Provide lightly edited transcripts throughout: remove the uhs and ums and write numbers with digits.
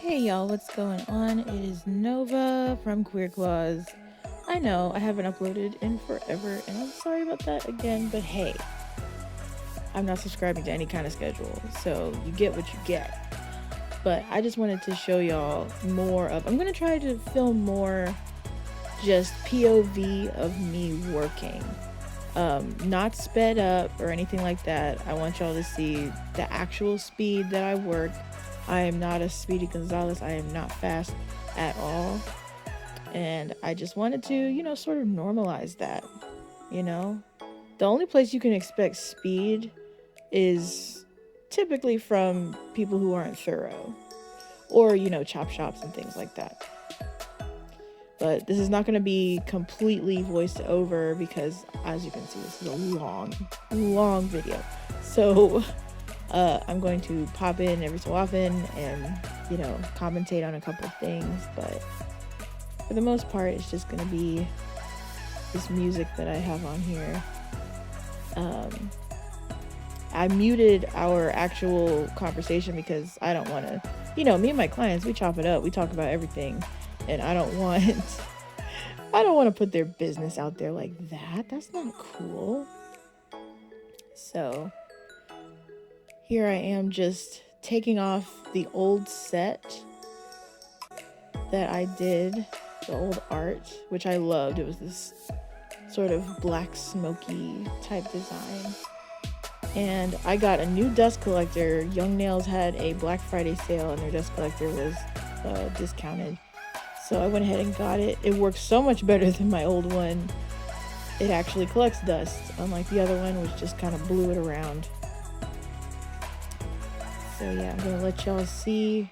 Hey y'all, what's going on? It is Nova from Queer Claws. I know I haven't uploaded in forever, and I'm sorry about that again, but hey, I'm not subscribing to any kind of schedule, so you get what you get. But I just wanted to show y'all more of, I'm gonna try to film more just POV of me working. Not sped up or anything like that. I want y'all to see the actual speed that I work. I am not a Speedy Gonzalez. I am not fast at all. And I just wanted to, sort of normalize that, you know? The only place you can expect speed is typically from people who aren't thorough or, chop shops and things like that. But this is not going to be completely voiced over because, as you can see, this is a long video. So I'm going to pop in every so often and, commentate on a couple of things. But for the most part, it's just going to be this music that I have on here. I muted our actual conversation because I don't want to, me and my clients, we chop it up. We talk about everything. And I don't want to put their business out there like that. That's not cool. So here I am just taking off the old set that I did, the old art, which I loved. It was this sort of black smoky type design. And I got a new dust collector. Young Nails had a Black Friday sale and their dust collector was discounted. So I went ahead and got it. It works so much better than my old one. It actually collects dust, unlike the other one, which just kind of blew it around. So yeah, I'm gonna let y'all see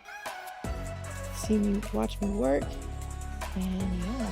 me, watch me work, and yeah.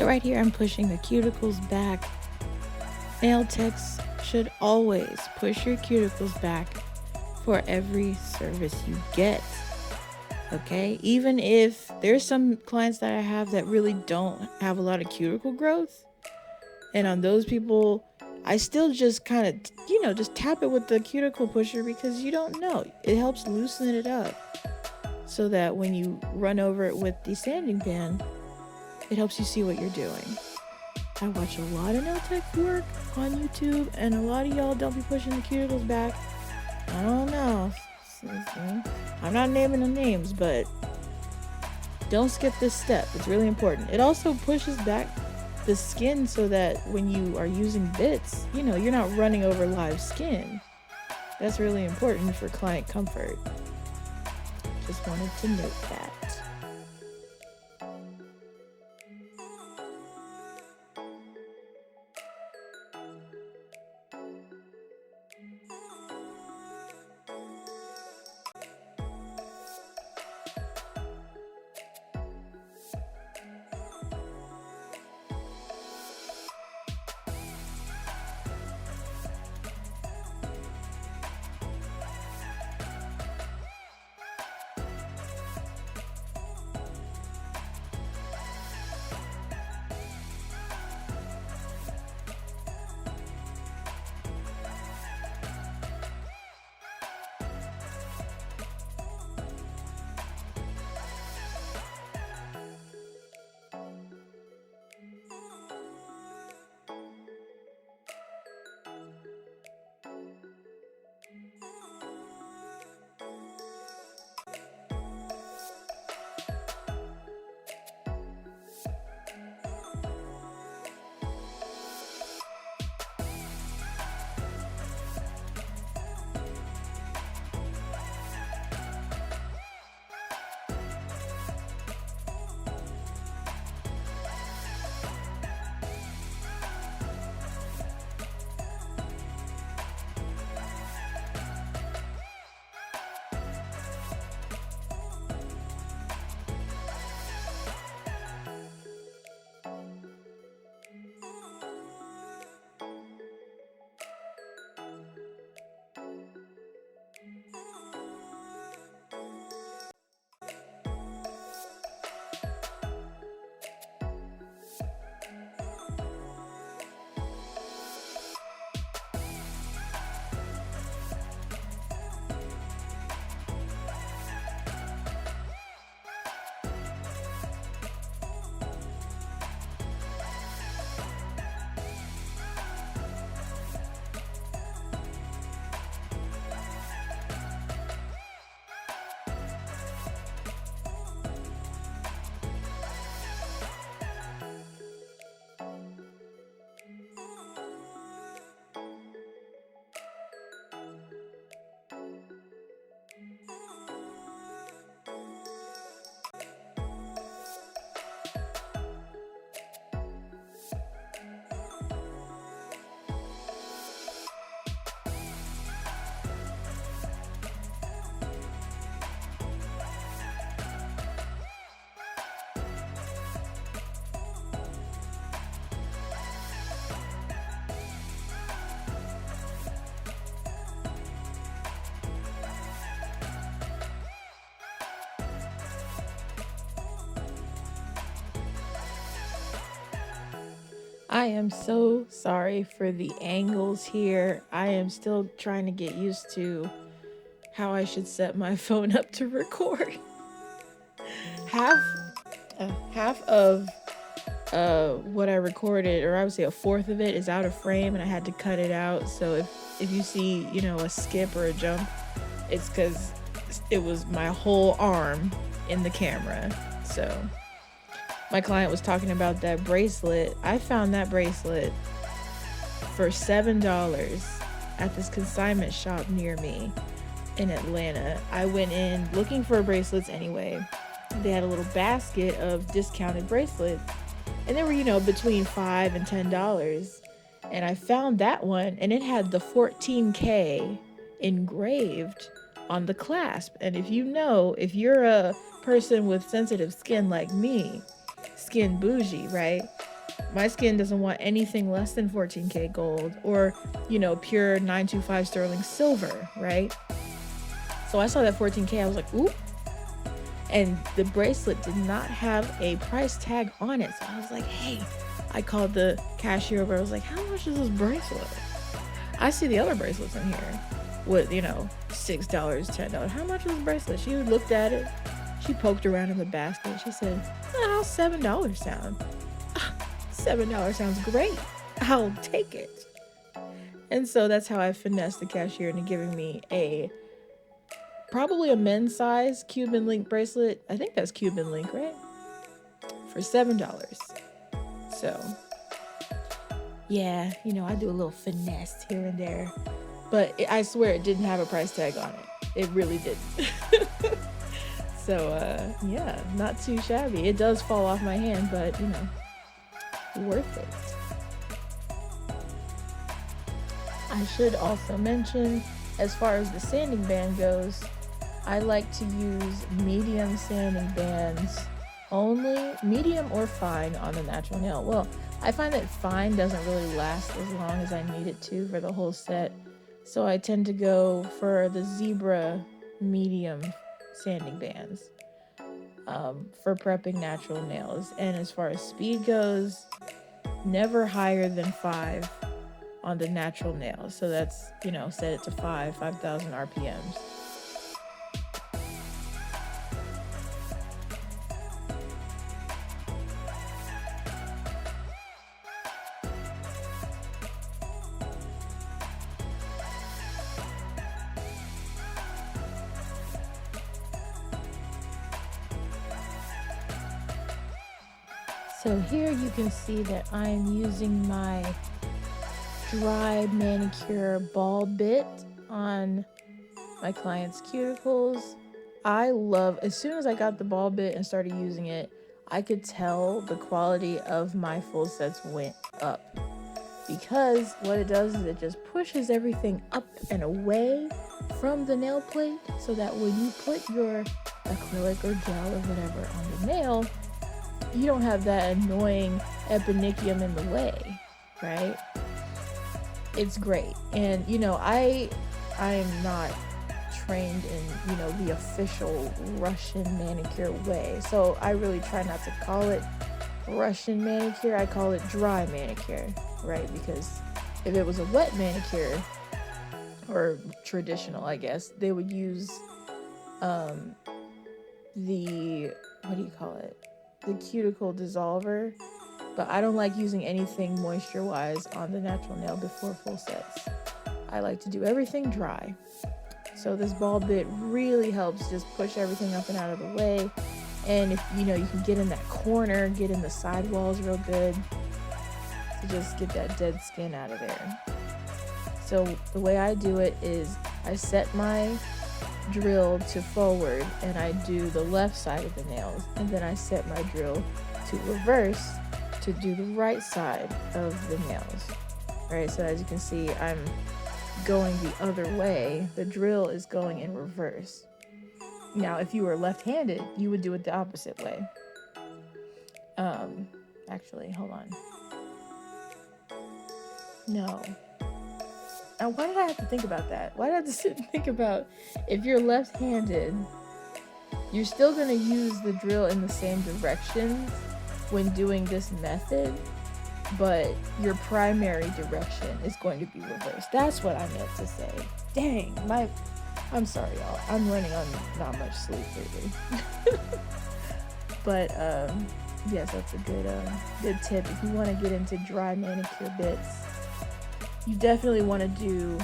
So right here, I'm pushing the cuticles back. Nail techs should always push your cuticles back for every service you get. Okay, even if there's some clients that I have that really don't have a lot of cuticle growth, and on those people, I still just kind of, just tap it with the cuticle pusher, because you don't know. It helps loosen it up so that when you run over it with the sanding pan, it helps you see what you're doing. I watch a lot of nail tech work on YouTube, and a lot of y'all don't be pushing the cuticles back. I don't know. I'm not naming the names, but don't skip this step. It's really important. It also pushes back the skin so that when you are using bits, you're not running over live skin. That's really important for client comfort. Just wanted to note that. I am so sorry for the angles here. I am still trying to get used to how I should set my phone up to record. Half of what I recorded, or I would say a fourth of it, is out of frame, and I had to cut it out. So if you see, a skip or a jump, it's because it was my whole arm in the camera. So my client was talking about that bracelet. I found that bracelet for $7 at this consignment shop near me in Atlanta. I went in looking for bracelets anyway. They had a little basket of discounted bracelets, and they were, between $5 and $10. And I found that one, and it had the 14K engraved on the clasp. And if you're a person with sensitive skin like me, skin bougie, right? My skin doesn't want anything less than 14K gold or, pure 925 sterling silver, right? So I saw that 14K, I was like, ooh. And the bracelet did not have a price tag on it. So I was like, hey, I called the cashier over. I was like, how much is this bracelet? I see the other bracelets in here with, $6, $10. How much is this bracelet? She looked at it. She poked around in the basket. She said, how's $7 sound? $7 sounds great. I'll take it. And so that's how I finessed the cashier into giving me probably a men's size Cuban link bracelet. I think that's Cuban link, right? For $7. So, yeah, I do a little finesse here and there. But I swear it didn't have a price tag on it. It really didn't. So, yeah, not too shabby. It does fall off my hand, but, worth it. I should also mention, as far as the sanding band goes, I like to use medium sanding bands only, medium or fine on the natural nail. Well, I find that fine doesn't really last as long as I need it to for the whole set. So I tend to go for the zebra medium sanding bands for prepping natural nails. And as far as speed goes, never higher than 5 on the natural nails. So that's, set it to 5,000 RPMs. So here you can see that I'm using my dry manicure ball bit on my client's cuticles. As soon as I got the ball bit and started using it, I could tell the quality of my full sets went up. Because what it does is it just pushes everything up and away from the nail plate so that when you put your acrylic or gel or whatever on the nail, you don't have that annoying eponychium in the way, right? It's great. And, I'm not trained in, the official Russian manicure way. So I really try not to call it Russian manicure. I call it dry manicure, right? Because if it was a wet manicure, or traditional, I guess, they would use the cuticle dissolver, but I don't like using anything moisture-wise on the natural nail before full sets. I like to do everything dry. So this ball bit really helps just push everything up and out of the way. And if you can get in that corner, get in the sidewalls real good to just get that dead skin out of there. So the way I do it is I set my drill to forward and I do the left side of the nails, and then I set my drill to reverse to do the right side of the nails. Right, so as you can see, I'm going the other way. The drill is going in reverse. Now if you were left-handed, you would do it the opposite way. Actually, hold on. No. Now, why did I have to think about that? Why did I have to sit and think about if you're left-handed, you're still going to use the drill in the same direction when doing this method, but your primary direction is going to be reversed. That's what I meant to say. Dang, I'm sorry, y'all. I'm running on not much sleep lately. But, yes, that's a good tip. If you want to get into dry manicure bits, you definitely want to do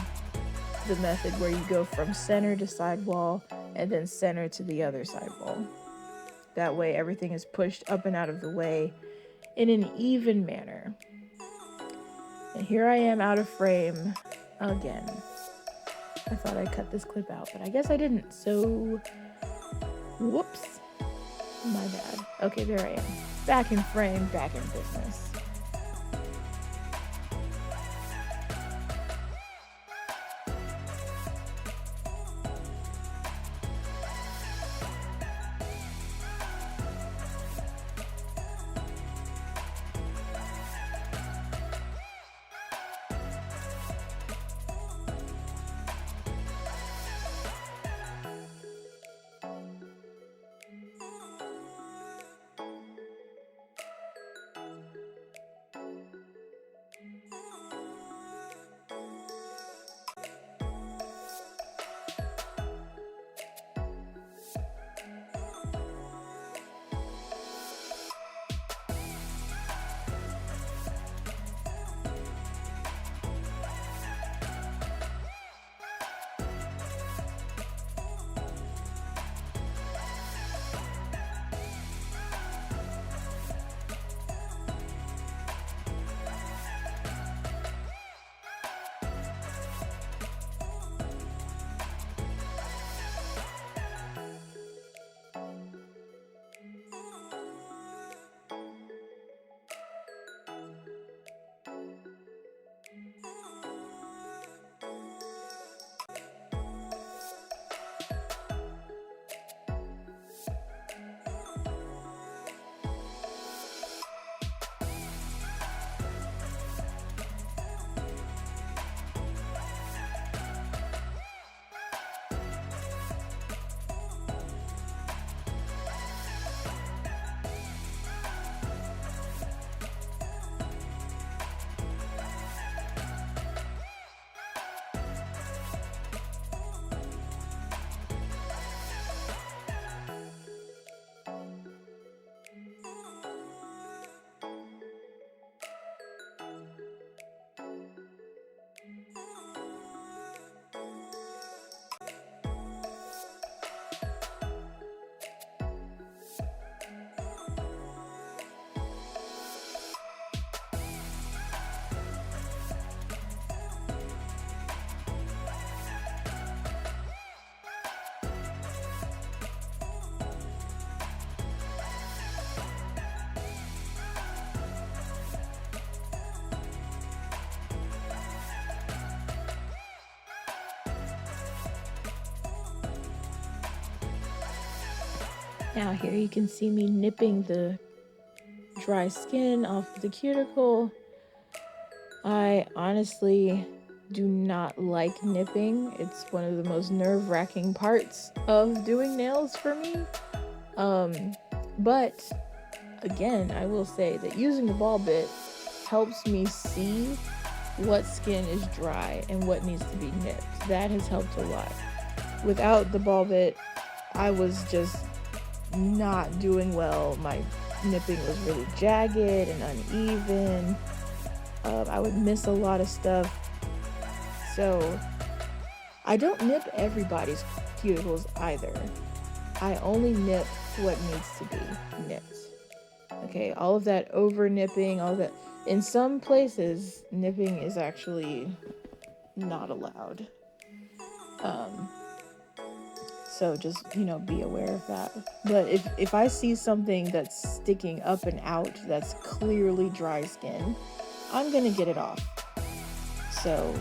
the method where you go from center to sidewall and then center to the other sidewall. That way everything is pushed up and out of the way in an even manner. And here I am out of frame again. I thought I cut this clip out, but I guess I didn't. So, whoops. My bad. Okay, there I am. Back in frame, back in business. Now here you can see me nipping the dry skin off the cuticle. I honestly do not like nipping. It's one of the most nerve-wracking parts of doing nails for me. But again, I will say that using the ball bit helps me see what skin is dry and what needs to be nipped. That has helped a lot. Without the ball bit, I was just not doing well. My nipping was really jagged and uneven. I would miss a lot of stuff. So I don't nip everybody's cuticles either. I only nip what needs to be nipped. Okay, all of that over nipping, all that. In some places, nipping is actually not allowed. So just, be aware of that. But if I see something that's sticking up and out that's clearly dry skin, I'm gonna get it off. So,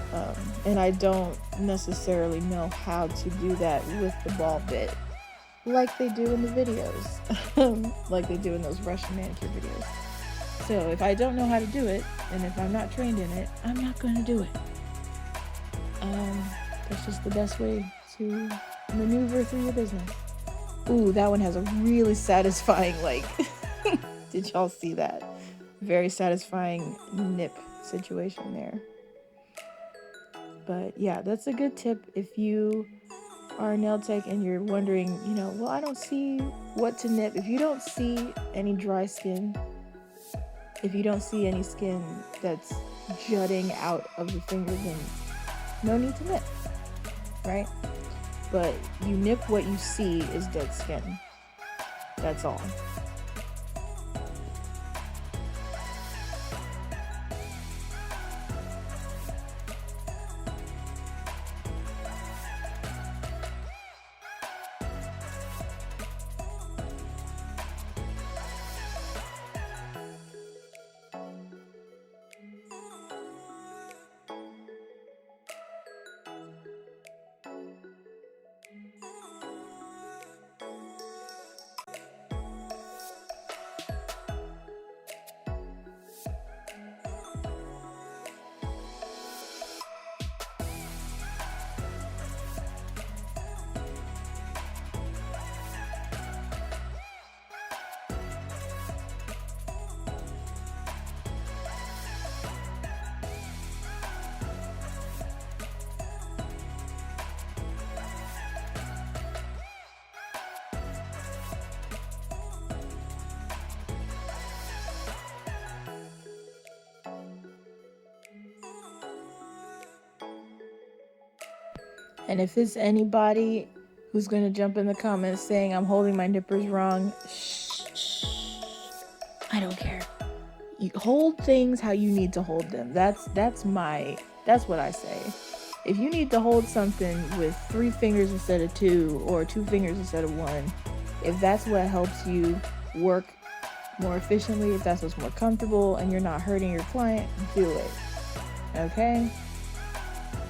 and I don't necessarily know how to do that with the ball bit like they do in the videos, like they do in those Russian manicure videos. So if I don't know how to do it, and if I'm not trained in it, I'm not gonna do it. That's just the best way to maneuver through your business. Ooh, that one has a really satisfying, did y'all see that? Very satisfying nip situation there. But yeah, that's a good tip if you are a nail tech and you're wondering, well, I don't see what to nip. If you don't see any dry skin, if you don't see any skin that's jutting out of the finger, then no need to nip, right? But you nip what you see is dead skin. That's all. And if it's anybody who's going to jump in the comments saying I'm holding my nippers wrong, shh. I don't care. You hold things how you need to hold them. That's what I say. If you need to hold something with 3 fingers instead of 2 or 2 fingers instead of 1, if that's what helps you work more efficiently, if that's what's more comfortable and you're not hurting your client, do it. Okay?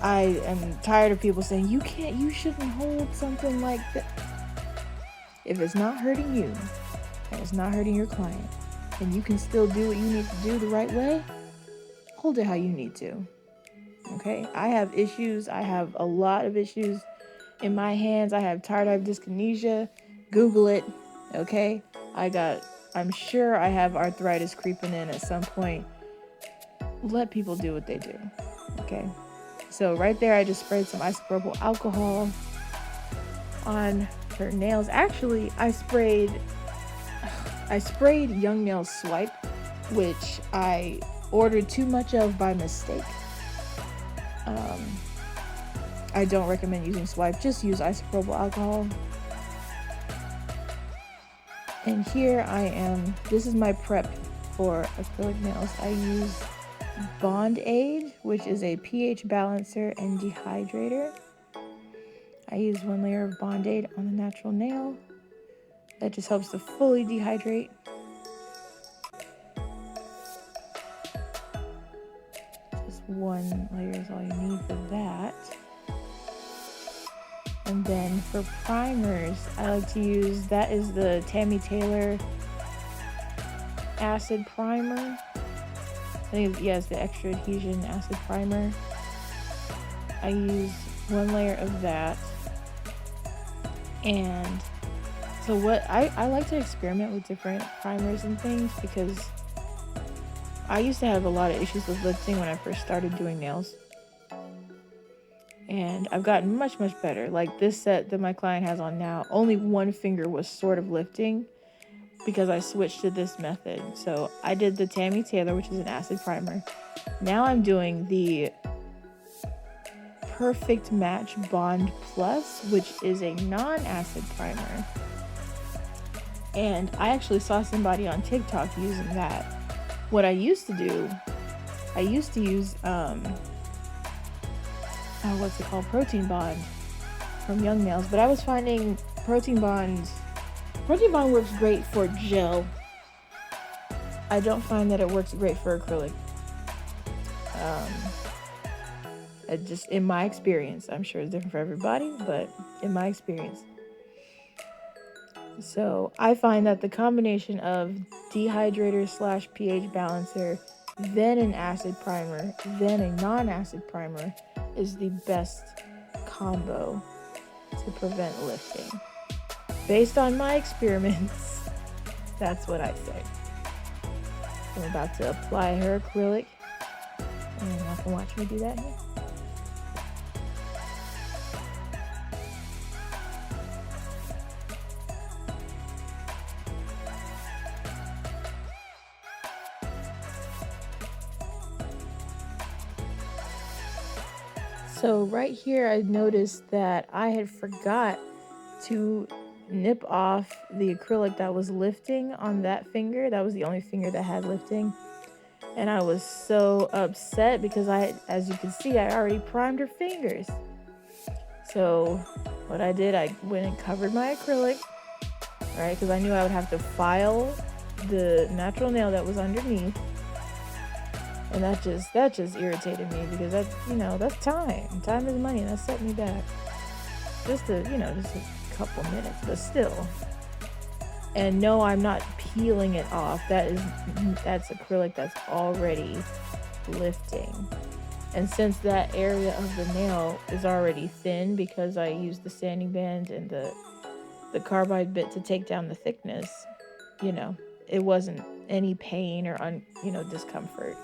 I am tired of people saying you shouldn't hold something like that. If it's not hurting you and it's not hurting your client and you can still do what you need to do the right way, hold it how you need to. Okay? I have issues. I have a lot of issues in my hands. I have tardive dyskinesia. Google it. Okay? I'm sure I have arthritis creeping in at some point. Let people do what they do. Okay? So right there, I just sprayed some isopropyl alcohol on her nails. Actually, I sprayed Young Nails Swipe, which I ordered too much of by mistake. I don't recommend using Swipe. Just use isopropyl alcohol. And here I am. This is my prep for acrylic nails. I use Bond Aid, which is a pH balancer and dehydrator. I use 1 layer of Bond Aid on the natural nail. That just helps to fully dehydrate. Just 1 layer is all you need for that. And then for primers, I like to use, that is the Tammy Taylor acid primer. I think it's, yeah, it's the extra adhesion acid primer. I use 1 layer of that. And so what I like to experiment with different primers and things, because I used to have a lot of issues with lifting when I first started doing nails. And I've gotten much, much better. Like this set that my client has on now, only 1 finger was sort of lifting because I switched to this method. So I did the Tammy Taylor, which is an acid primer. Now I'm doing the Perfect Match Bond Plus, which is a non-acid primer. And I actually saw somebody on TikTok using that. What I used to do, I used to use, what's it called? Protein Bond from Young Nails. But I was finding Protein Bond works great for gel. I don't find that it works great for acrylic. Just in my experience, I'm sure it's different for everybody, but in my experience. So I find that the combination of dehydrator / pH balancer, then an acid primer, then a non-acid primer is the best combo to prevent lifting. Based on my experiments, that's what I say. I'm about to apply her acrylic, and y'all can watch me do that here. So right here, I noticed that I had forgot to nip off the acrylic that was lifting on that finger. That was the only finger that had lifting. And I was so upset because as you can see, I already primed her fingers. So what I did, I went and covered my acrylic, right? Because I knew I would have to file the natural nail that was underneath. And that just irritated me because that's time. Time is money, and that set me back. Just a couple minutes, but still. And no, I'm not peeling it off. That's acrylic that's already lifting. And since that area of the nail is already thin because I used the sanding band and the carbide bit to take down the thickness, it wasn't any pain or discomfort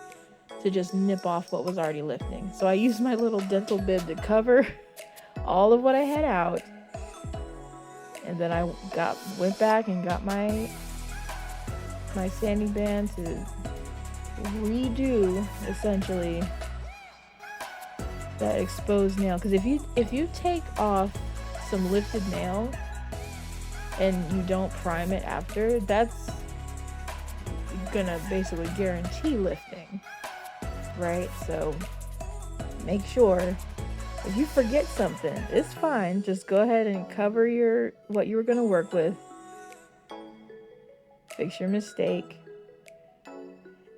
to just nip off what was already lifting. So I used my little dental bib to cover all of what I had out. And then I went back and got my sanding band to redo essentially that exposed nail. Because if you take off some lifted nail and you don't prime it after, that's gonna basically guarantee lifting. Right? So make sure if you forget something, it's fine. Just go ahead and cover what you were going to work with. Fix your mistake.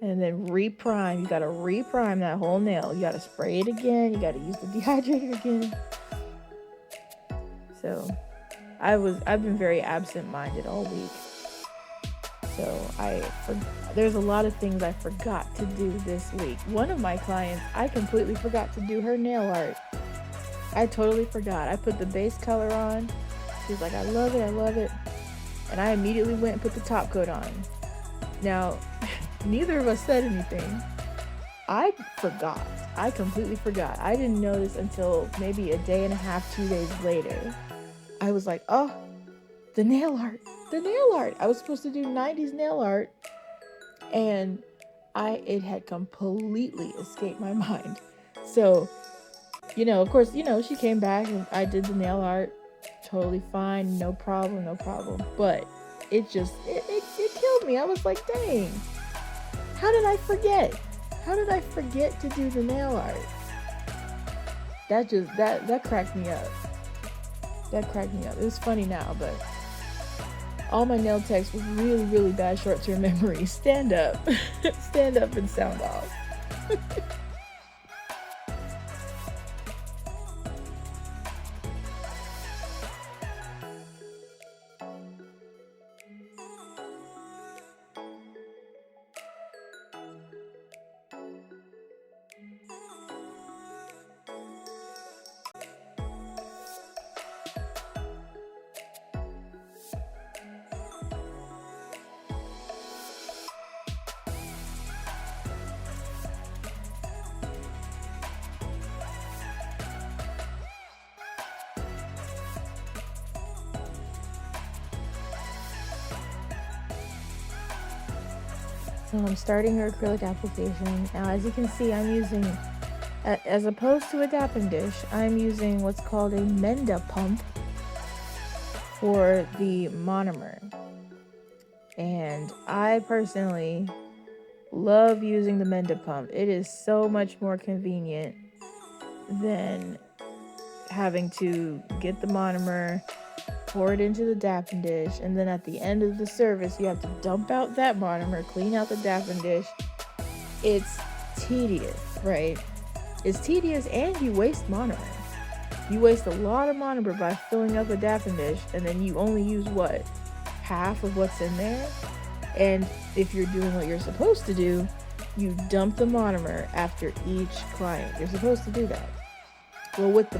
And then reprime. You got to reprime that whole nail. You got to spray it again. You got to use the dehydrator again. So I've been very absent-minded all week. So there's a lot of things I forgot to do this week. One of my clients, I completely forgot to do her nail art. I totally forgot. I put the base color on. She's like, I love it. And I immediately went and put the top coat on. Now, neither of us said anything. I forgot. I completely forgot. I didn't notice until maybe a day and a half, 2 days later. I was like, oh, the nail art. I was supposed to do 90s nail art, and it had completely escaped my mind. So, of course, she came back and I did the nail art, totally fine, no problem. But it killed me. I was like, dang, how did I forget? How did I forget to do the nail art? That cracked me up. It was funny now, but all my nail techs with really, really bad short-term memory, stand up. Stand up and sound off. So I'm starting her acrylic application. Now, as you can see, I'm using, as opposed to a dapping dish, I'm using what's called a Menda pump for the monomer. And I personally love using the Menda pump. It is so much more convenient than having to get the monomer, pour it into the dapping dish, and then at the end of the service you have to dump out that monomer, clean out the dapping dish. It's tedious, right? It's tedious, and you waste monomer. You waste a lot of monomer by filling up a dapping dish, and then you only use what? Half of what's in there. And if you're doing what you're supposed to do, you dump the monomer after each client. You're supposed to do that. Well, with the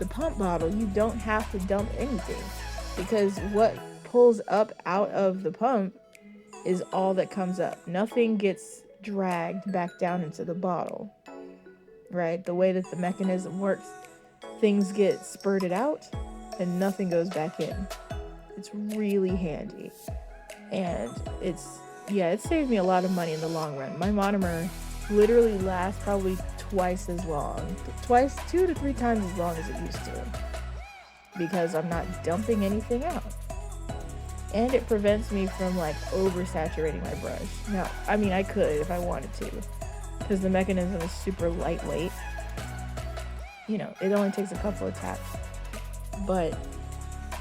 pump bottle, you don't have to dump anything, because what pulls up out of the pump is all that comes up. Nothing gets dragged back down into the bottle, right? The way that the mechanism works, things get spurted out and nothing goes back in. It's really handy. And it saved me a lot of money in the long run. My monomer literally lasts probably twice as long, 2 to 3 times as long as it used to, because I'm not dumping anything out. And it prevents me from like oversaturating my brush. Now, I mean, I could if I wanted to, because the mechanism is super lightweight. You know, it only takes a couple of taps. But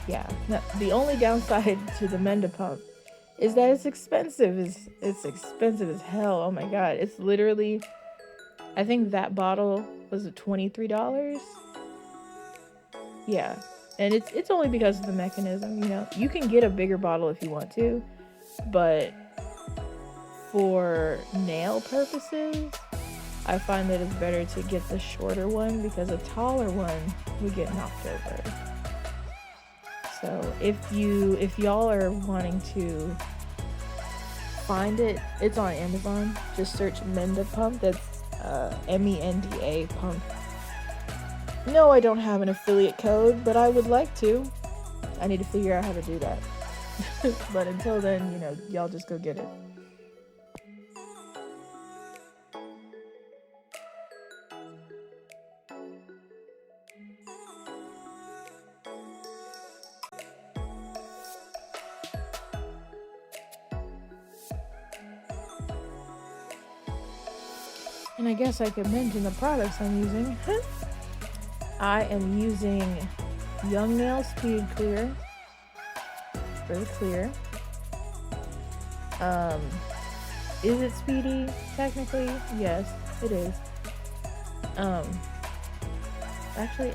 yeah, the only downside to the Menda pump is that it's expensive. It's expensive as hell. Oh my god. It's literally, I think that bottle was $23. Yeah. And it's only because of the mechanism, you know. You can get a bigger bottle if you want to, but for nail purposes, I find that it's better to get the shorter one, because a taller one would get knocked over. So if y'all are wanting to find it, it's on Amazon. Just search Menda pump. That's MENDA pump. No, I don't have an affiliate code, but I would like to. I need to figure out how to do that. But until then, you know, y'all just go get it. And I guess I could mention the products I'm using. I am using Young Nail Speed Clear for the clear. Is it speedy? Technically, yes, it is. Actually,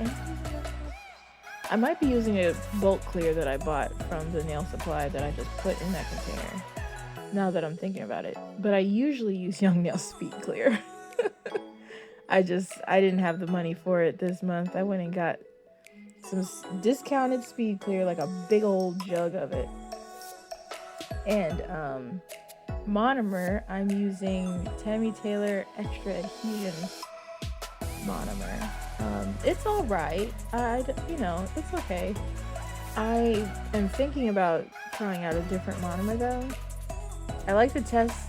I might be using a bulk clear that I bought from the nail supply that I just put in that container, now that I'm thinking about it. But I usually use Young Nail Speed Clear. I didn't have the money for it this month. I went and got some discounted Speed Clear, like a big old jug of it. And monomer, I'm using Tammy Taylor Extra Adhesion monomer. It's all right. It's okay. I am thinking about trying out a different monomer though. I like to test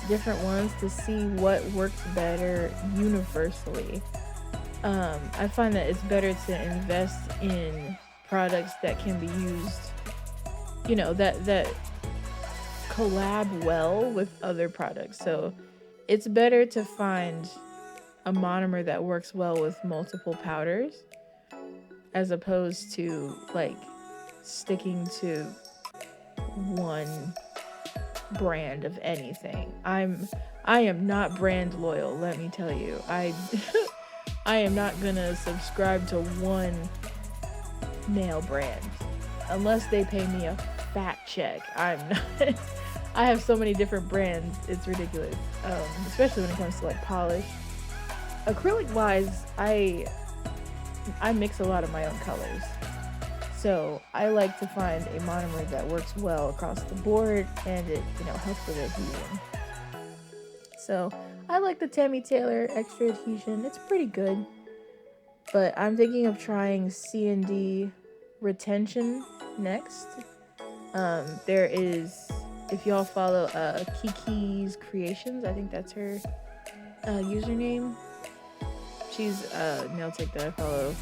different ones to see what works better universally. I find that it's better to invest in products that can be used, you know, that collab well with other products. So it's better to find a monomer that works well with multiple powders, as opposed to like sticking to one brand of anything. I am not brand loyal, let me tell you. I am not gonna subscribe to one nail brand unless they pay me a fat check. I'm not. I have so many different brands, it's ridiculous. Especially when it comes to like polish. Acrylic wise, I mix a lot of my own colors. So I like to find a monomer that works well across the board, and it, you know, helps with adhesion. So I like the Tammy Taylor Extra Adhesion. It's pretty good. But I'm thinking of trying C&D Retention next. There is if y'all follow Kiki's Creations, I think that's her username. She's a nail tech that I follow.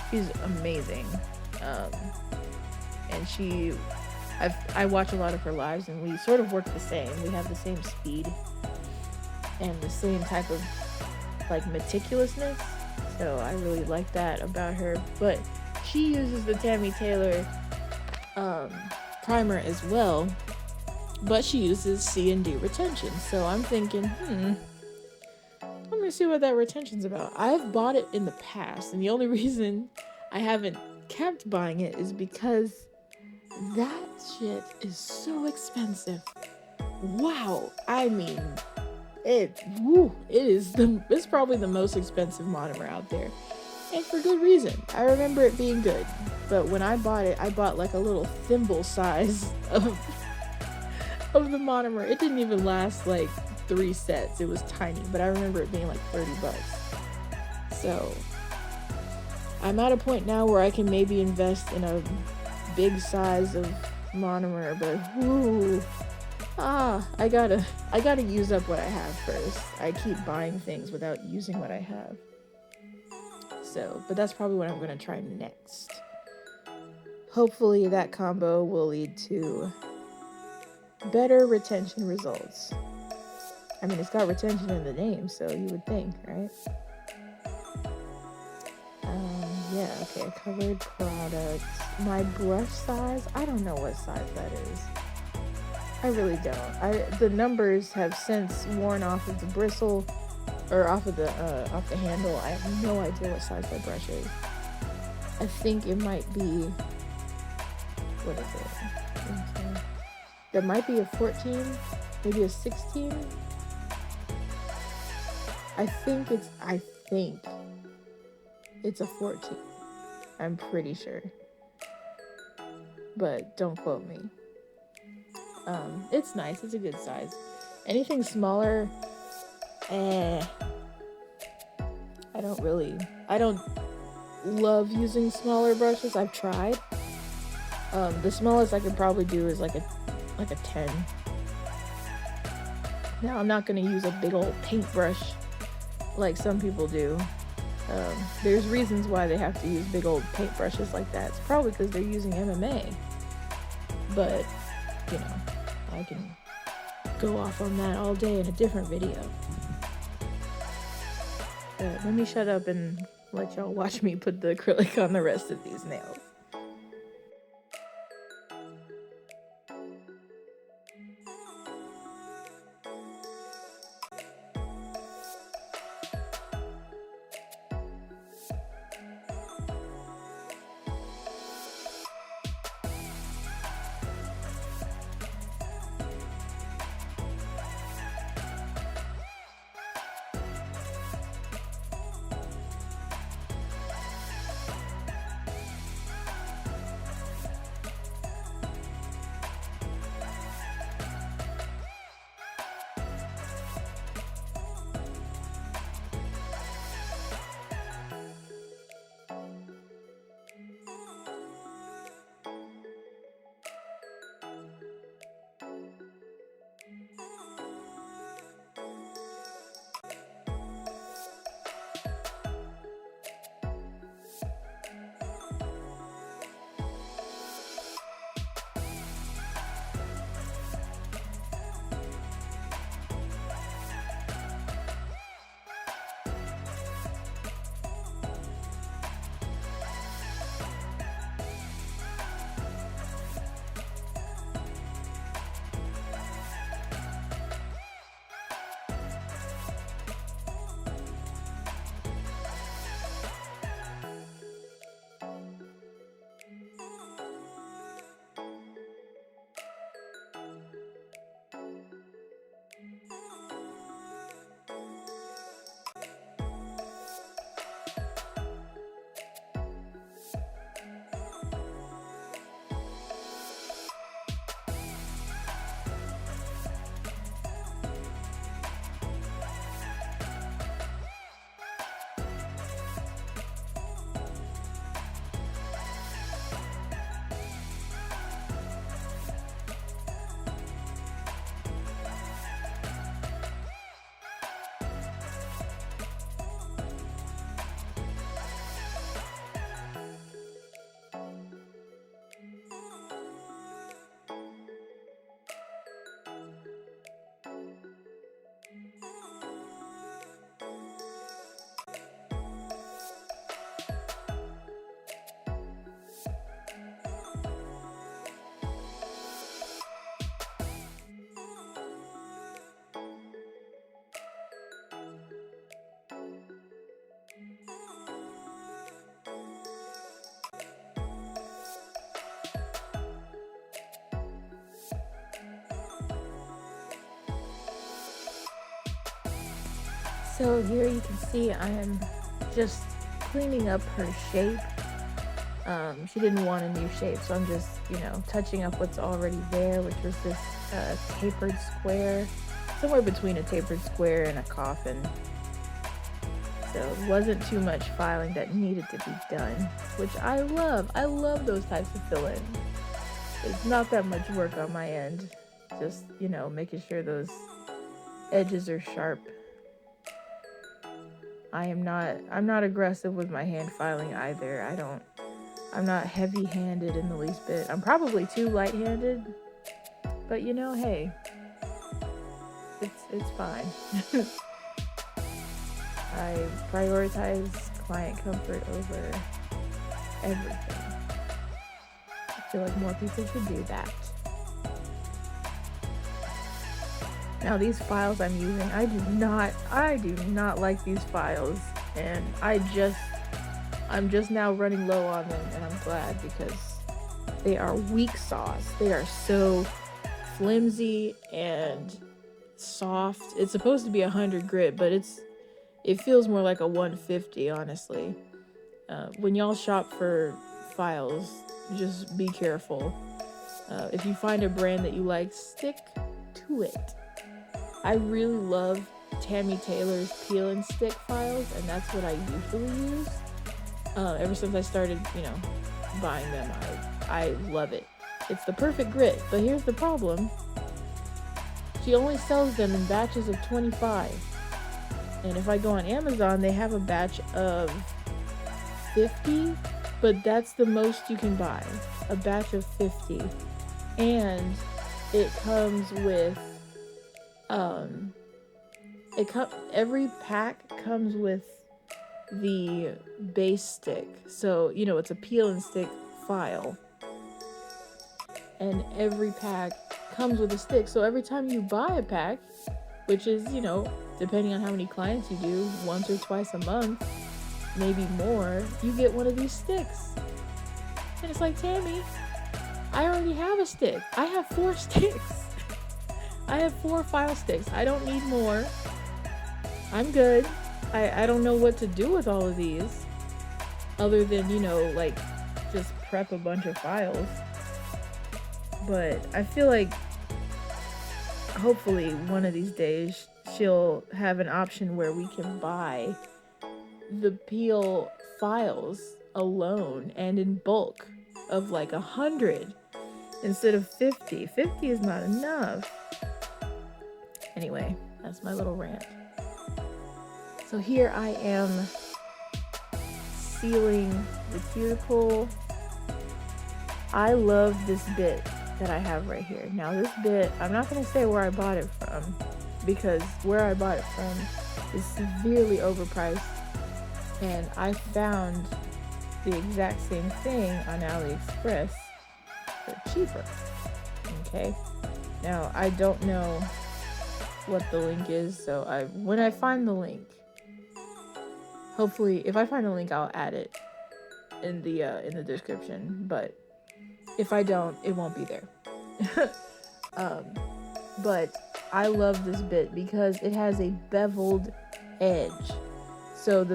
She's amazing. And I watch a lot of her lives, and we sort of work the same. We have the same speed and the same type of like meticulousness. So I really like that about her. But she uses the Tammy Taylor primer as well, but she uses C&D retention. So I'm thinking, let me see what that retention's about. I've bought it in the past, and the only reason I haven't kept buying it is because that shit is so expensive. Wow. I mean, it's probably the most expensive monomer out there. And for good reason. I remember it being good. But when I bought it, I bought like a little thimble size of the monomer. It didn't even last like 3 sets. It was tiny, but I remember it being like $30. So I'm at a point now where I can maybe invest in a big size of monomer, but I gotta use up what I have first. I keep buying things without using what I have. So, but that's probably what I'm gonna try next. Hopefully that combo will lead to better retention results. I mean, it's got retention in the name, so you would think, right? Yeah, okay, covered products. My brush size, I don't know what size that is. I really don't. The numbers have since worn off of the bristle, or off the handle. I have no idea what size that brush is. I think it might be, what is it? Okay. There might be a 14, maybe a 16. I think it's a 14. I'm pretty sure. But don't quote me. It's nice. It's a good size. Anything smaller, I don't love using smaller brushes. I've tried. The smallest I could probably do is like a 10. Now I'm not gonna use a big old paintbrush like some people do. There's reasons why they have to use big old paintbrushes like that. It's probably because they're using MMA. But, you know, I can go off on that all day in a different video. But let me shut up and let y'all watch me put the acrylic on the rest of these nails. So here you can see I am just cleaning up her shape. She didn't want a new shape, so I'm just, touching up what's already there, which was this tapered square, somewhere between a tapered square and a coffin. So it wasn't too much filing that needed to be done, which I love. I love those types of fill-in. It's not that much work on my end. Just, making sure those edges are sharp. I'm not aggressive with my hand filing either. I'm not heavy-handed in the least bit. I'm probably too light-handed, but hey, it's fine. I prioritize client comfort over everything. I feel like more people should do that. Now these files I'm using, I do not like these files, and I'm just now running low on them, and I'm glad because they are weak sauce. They are so flimsy and soft. It's supposed to be 100 grit, but it feels more like a 150, honestly. When y'all shop for files, just be careful. If you find a brand that you like, stick to it. I really love Tammy Taylor's peel and stick files, and that's what I usually use. Ever since I started, buying them, I love it. It's the perfect grit, but here's the problem. She only sells them in batches of 25. And if I go on Amazon, they have a batch of 50, but that's the most you can buy. A batch of 50. And it comes with, every pack comes with the base stick. So, it's a peel and stick file. And every pack comes with a stick. So every time you buy a pack, which is, depending on how many clients you do, once or twice a month, maybe more, you get one of these sticks. And it's like, Tammy, I already have a stick. I have 4 sticks. I have 4 file sticks. I don't need more. I'm good. I don't know what to do with all of these other than, just prep a bunch of files. But I feel like hopefully one of these days she'll have an option where we can buy the peel files alone and in bulk of 100 instead of 50. 50 is not enough. Anyway, that's my little rant. So here I am sealing the cuticle. I love this bit that I have right here. Now this bit, I'm not going to say where I bought it from, because where I bought it from is severely overpriced, and I found the exact same thing on AliExpress for cheaper. Okay, now I don't know what the link is, so when I find the link, hopefully if I find the link I'll add it in the description, but if I don't, it won't be there. But I love this bit because it has a beveled edge. So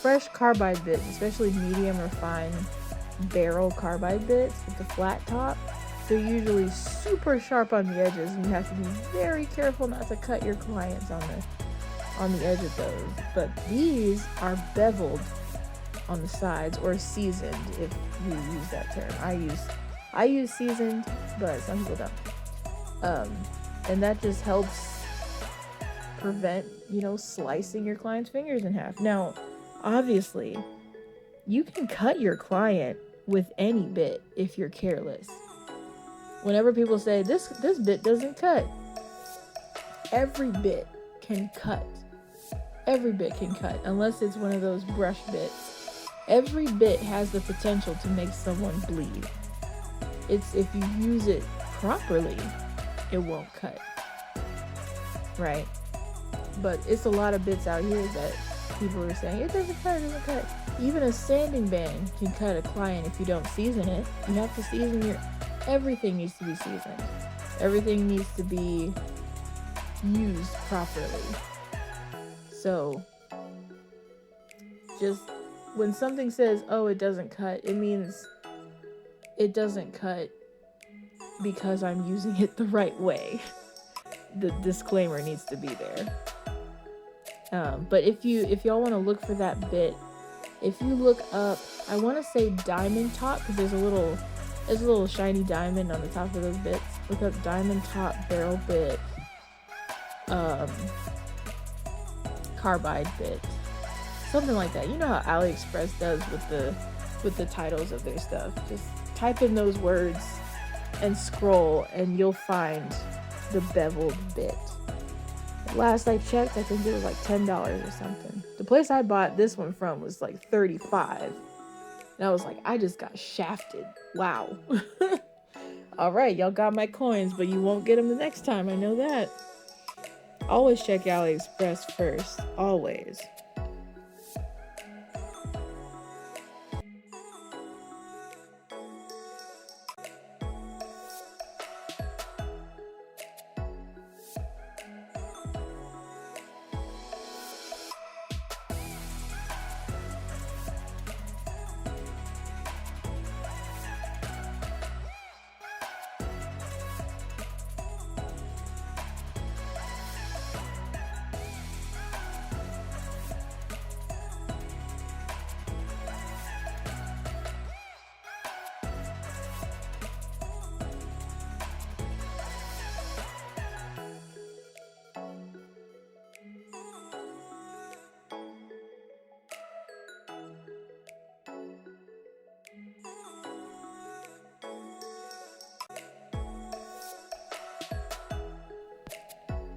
fresh carbide bits, especially medium or fine barrel carbide bits with the flat top, they're usually super sharp on the edges, and you have to be very careful not to cut your clients on the edge of those. But these are beveled on the sides, or seasoned, if you use that term. I use seasoned, but some people don't. And that just helps prevent, slicing your client's fingers in half. Now, obviously, you can cut your client with any bit if you're careless. Whenever people say this bit doesn't cut, every bit can cut. Every bit can cut, unless it's one of those brush bits. Every bit has the potential to make someone bleed. It's if you use it properly, it won't cut. Right? But it's a lot of bits out here that people are saying, it doesn't cut. Even a sanding band can cut a client if you don't season it. You have to season everything needs to be seasoned. Everything needs to be used properly. So just when something says, oh, it doesn't cut, it means it doesn't cut because I'm using it the right way. The disclaimer needs to be there. But if y'all want to look for that bit, if you look up, I want to say diamond top, because there's a little shiny diamond on the top of those bits. Look up diamond top barrel bit, carbide bit, something like that. You know how AliExpress does with the titles of their stuff. Just type in those words and scroll, and you'll find the beveled bit. Last I checked, I think it was like $10 or something. The place I bought this one from was like $35. And I was like, I just got shafted. Wow. All right, y'all got my coins, but you won't get them the next time. I know that. Always check AliExpress first. Always.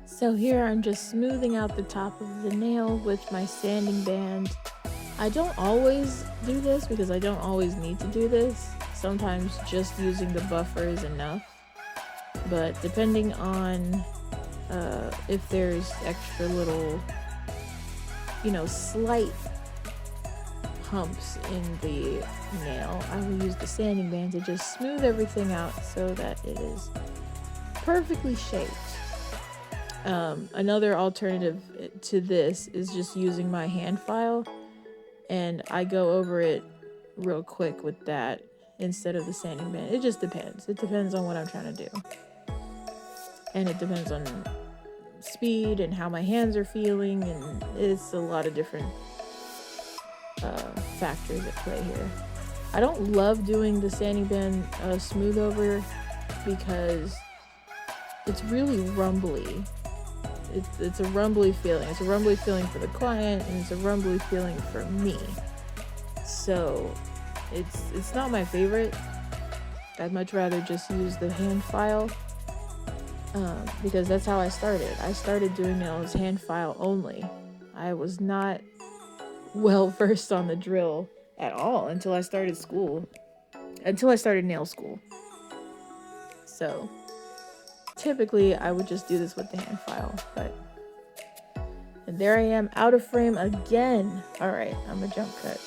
So here I'm just smoothing out the top of the nail with my sanding band. I don't always do this because I don't always need to do this. Sometimes just using the buffer is enough. But depending on if there's extra little, slight humps in the nail, I will use the sanding band to just smooth everything out so that it is perfectly shaped. Another alternative to this is just using my hand file, and I go over it real quick with that instead of the sanding band. It just depends. It depends on what I'm trying to do. And it depends on speed and how my hands are feeling, and it's a lot of different factors at play here. I don't love doing the sanding band smooth over because it's really rumbly. It's a rumbly feeling. It's a rumbly feeling for the client, and it's a rumbly feeling for me. So it's not my favorite. I'd much rather just use the hand file because that's how I started. I started doing nails hand file only. I was not well versed on the drill at all until I started nail school. So typically I would just do this with the hand file, and there I am out of frame again. All right, I'm a jump cut.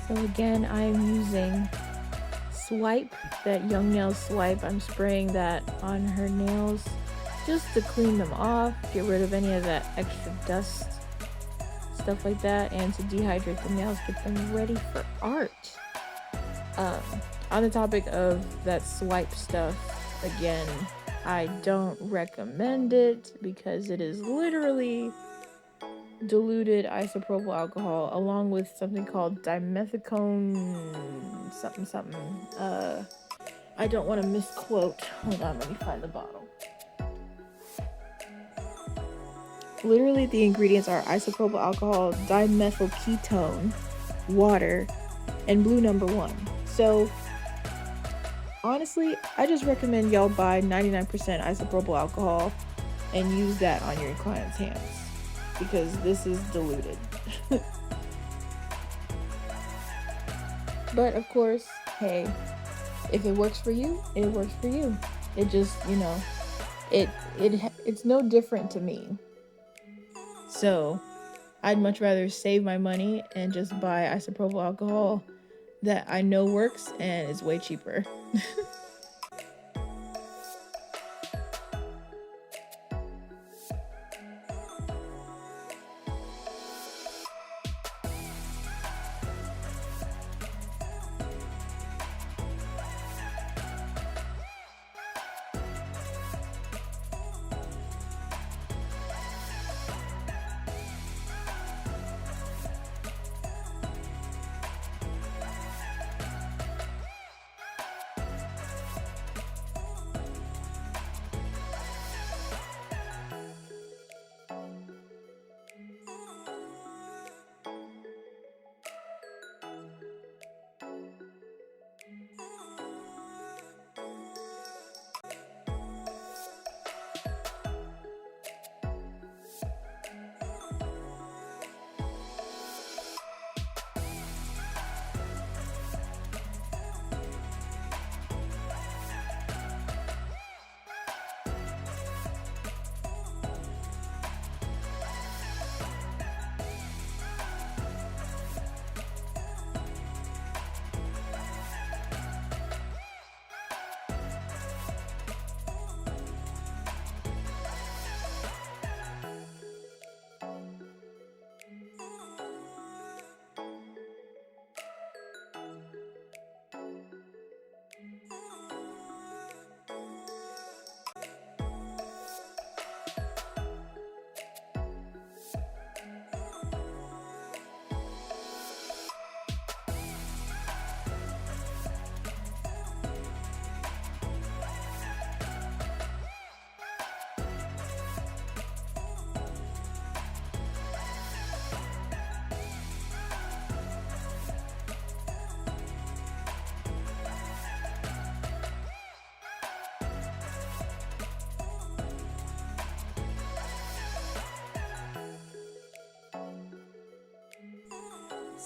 So again, I'm using Swipe, that Young Nails Swipe. I'm spraying that on her nails just to clean them off, get rid of any of that extra dust, stuff like that, and to dehydrate the nails, get them ready for art. On the topic of that Swipe stuff, again, I don't recommend it because it is literally diluted isopropyl alcohol along with something called dimethicone something. I don't want to misquote. Hold on, let me find the bottle. Literally the ingredients are isopropyl alcohol, dimethyl ketone, water, and blue number 1. So honestly, I just recommend y'all buy 99% isopropyl alcohol and use that on your client's hands, because this is diluted. But of course, hey, if it works for you, it works for you. It just, it's no different to me. So I'd much rather save my money and just buy isopropyl alcohol that I know works and is way cheaper.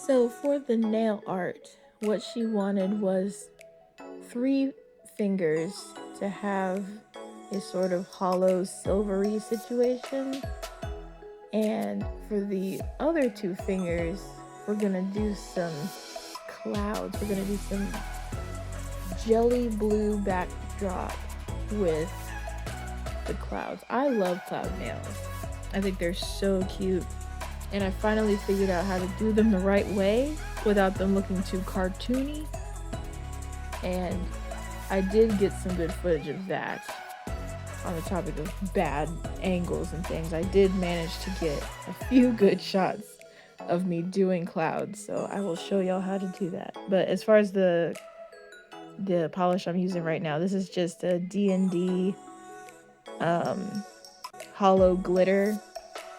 So for the nail art, what she wanted was 3 fingers to have a sort of hollow silvery situation. And for the other 2 fingers, we're gonna do some clouds. We're gonna do some jelly blue backdrop with the clouds. I love cloud nails. I think they're so cute. And I finally figured out how to do them the right way without them looking too cartoony. And I did get some good footage of that. On the topic of bad angles and things, I did manage to get a few good shots of me doing clouds, so I will show y'all how to do that. But as far as the polish I'm using right now, this is just a D&D hollow glitter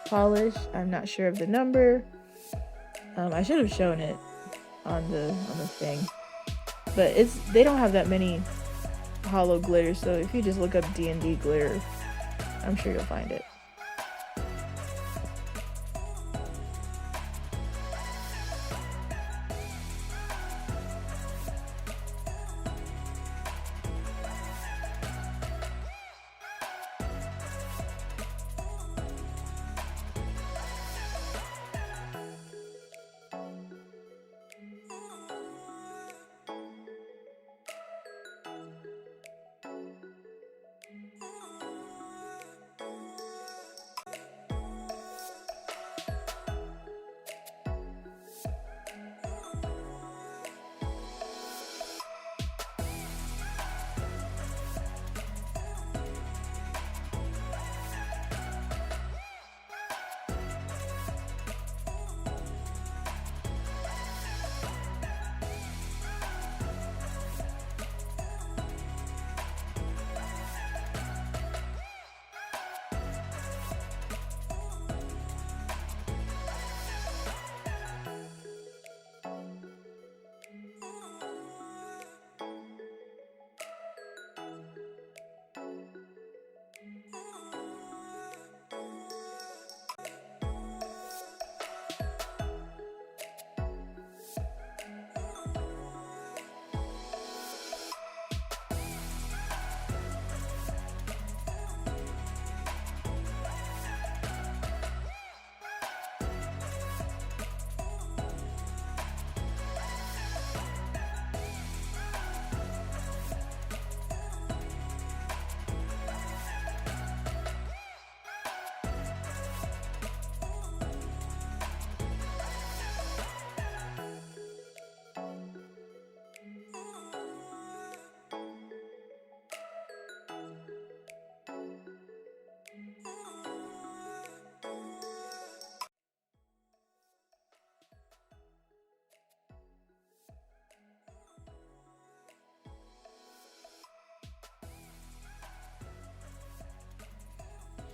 polish. I'm not sure of the number. I should have shown it on the thing, but they don't have that many hollow glitter, so if you just look up D&D glitter, I'm sure you'll find it.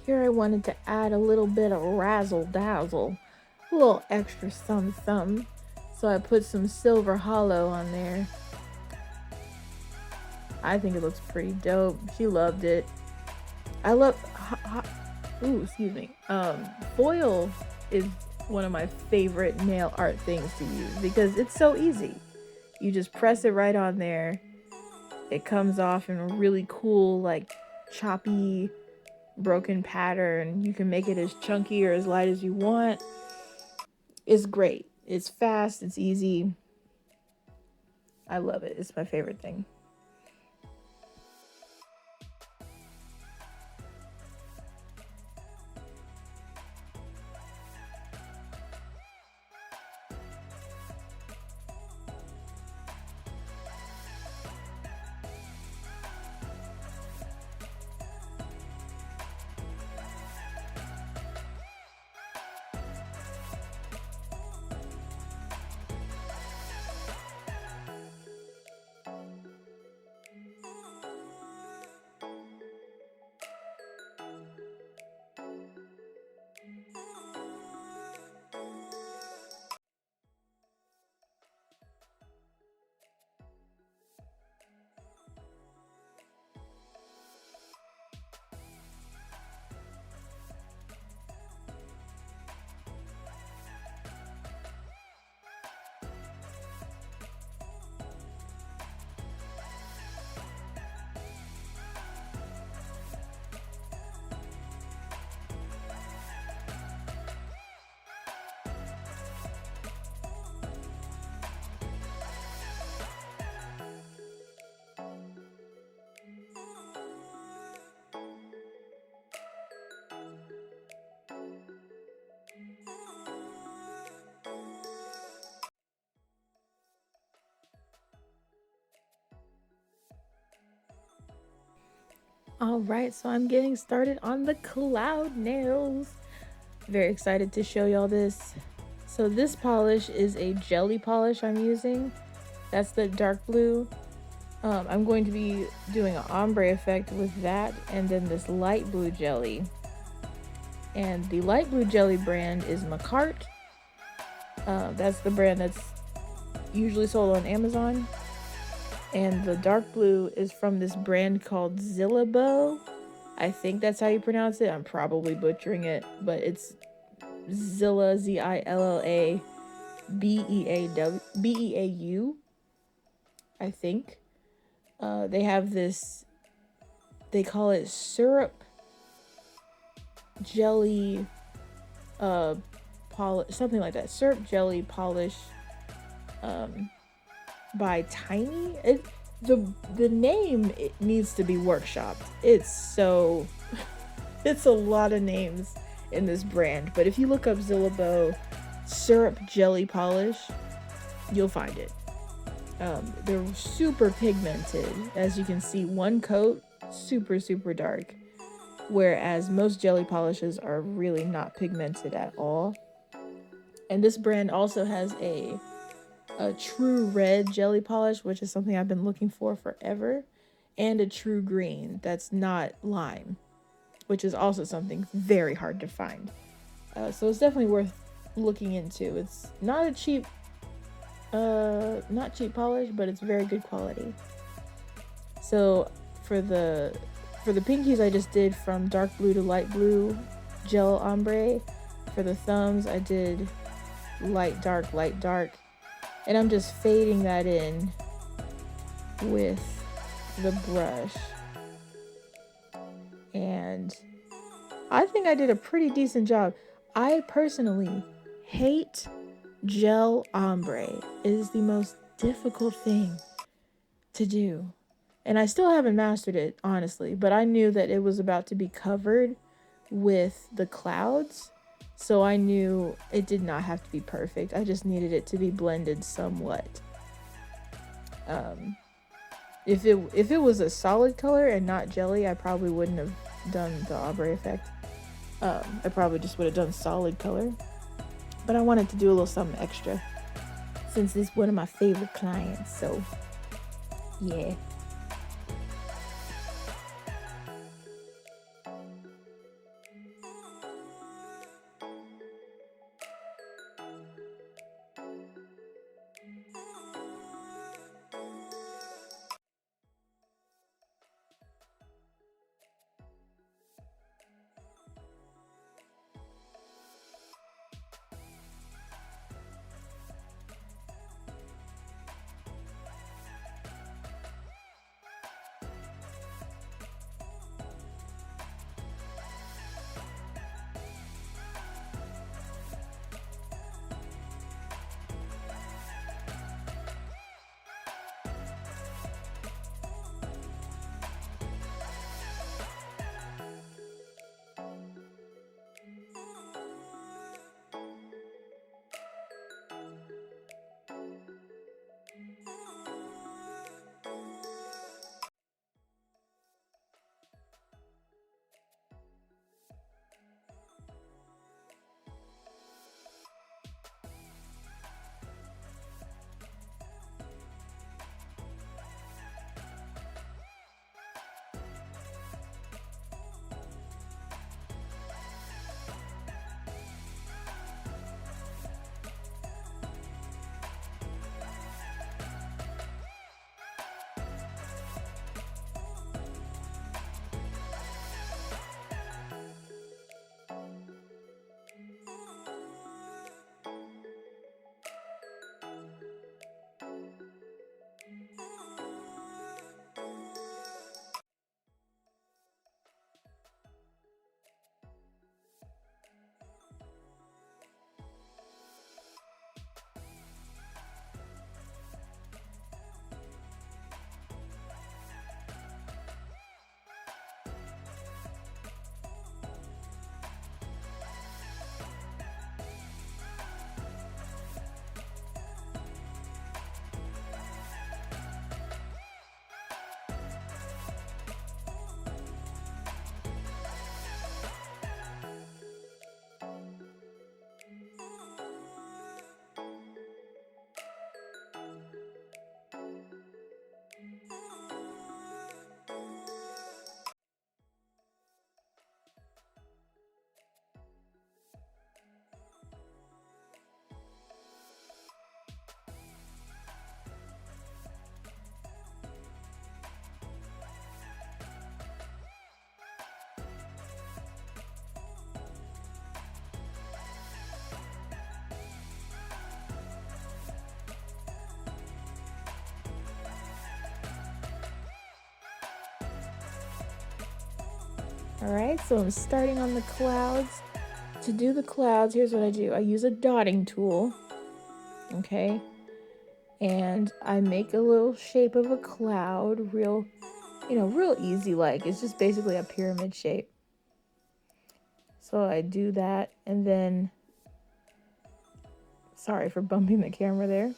Here I wanted to add a little bit of razzle dazzle, a little extra some. So I put some silver hollow on there. I think it looks pretty dope. She loved it. I love, excuse me. Foil is one of my favorite nail art things to use because it's so easy. You just press it right on there. It comes off in a really cool, like choppy, broken pattern. You can make it as chunky or as light as you want. It's great. It's fast. It's easy. I love it. It's my favorite thing. All right, so I'm getting started on the cloud nails. Very excited to show y'all this. So this polish is a jelly polish I'm using. That's the dark blue. I'm going to be doing an ombre effect with that and then this light blue jelly. And the light blue jelly brand is Macart. That's the brand that's usually sold on Amazon. And the dark blue is from this brand called Zillabo. I think that's how you pronounce it. I'm probably butchering it, but it's Zilla, Zilla, Beau, I think. They have this, they call it syrup jelly polish, something like that. Syrup jelly polish by Tiny. The name, it needs to be workshopped. It's so it's a lot of names in this brand, but if you look up Zillabo syrup jelly polish, you'll find it. They're super pigmented. As you can see, one coat super dark, whereas most jelly polishes are really not pigmented at all. And this brand also has a true red jelly polish, which is something I've been looking for forever, and a true green that's not lime, which is also something very hard to find. So it's definitely worth looking into. It's not a cheap polish, but it's very good quality. So for the pinkies, I just did from dark blue to light blue gel ombre. For the thumbs, I did light dark, and I'm just fading that in with the brush. And I think I did a pretty decent job. I personally hate gel ombre. It is the most difficult thing to do. And I still haven't mastered it, honestly, but I knew that it was about to be covered with the clouds. So I knew it did not have to be perfect. I just needed it to be blended somewhat. If it was a solid color and not jelly, I probably wouldn't have done the ombre effect. I probably just would have done solid color. But I wanted to do a little something extra since it's one of my favorite clients. So yeah. All right, so I'm starting on the clouds. To do the clouds, here's what I do. I use a dotting tool, okay? And I make a little shape of a cloud, real easy like. It's just basically a pyramid shape. So I do that, and then, sorry for bumping the camera there.